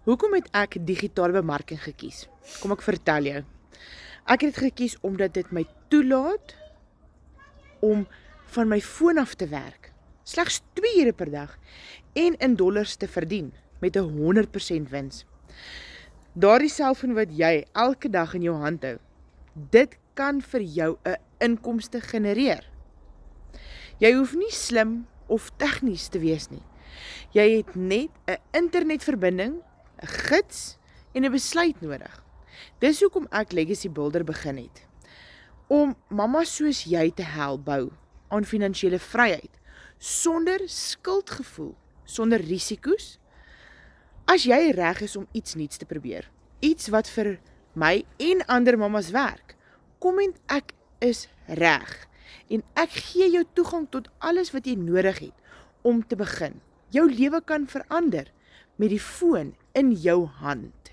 Hoekom het ek digitale bemarking gekies? Kom ek vertel jou. Ek het dit gekies omdat dit my toelaat om van my foon af te werk, slegs 2 ure per dag, en in dollars te verdien, met 'n 100% wins. Daardie selfoon wat jy elke dag in jou hand hou, dit kan vir jou 'n inkomste genereer. Jy hoef nie slim of tegnies te wees nie. Jy het net 'n internetverbinding, 'n gids en 'n besluit nodig. Dis hoekom ek Legacy Builder begin het. Om mamas soos jy te help bou aan finansiële vryheid, sonder skuldgevoel, sonder risiko's. As jy reg is om iets nuuts te probeer, iets wat vir my en ander mamas werk, kom en ek is reg. En ek gee jou toegang tot alles wat jy nodig het om te begin. Jou lewe kan verander met die foon in jou hand.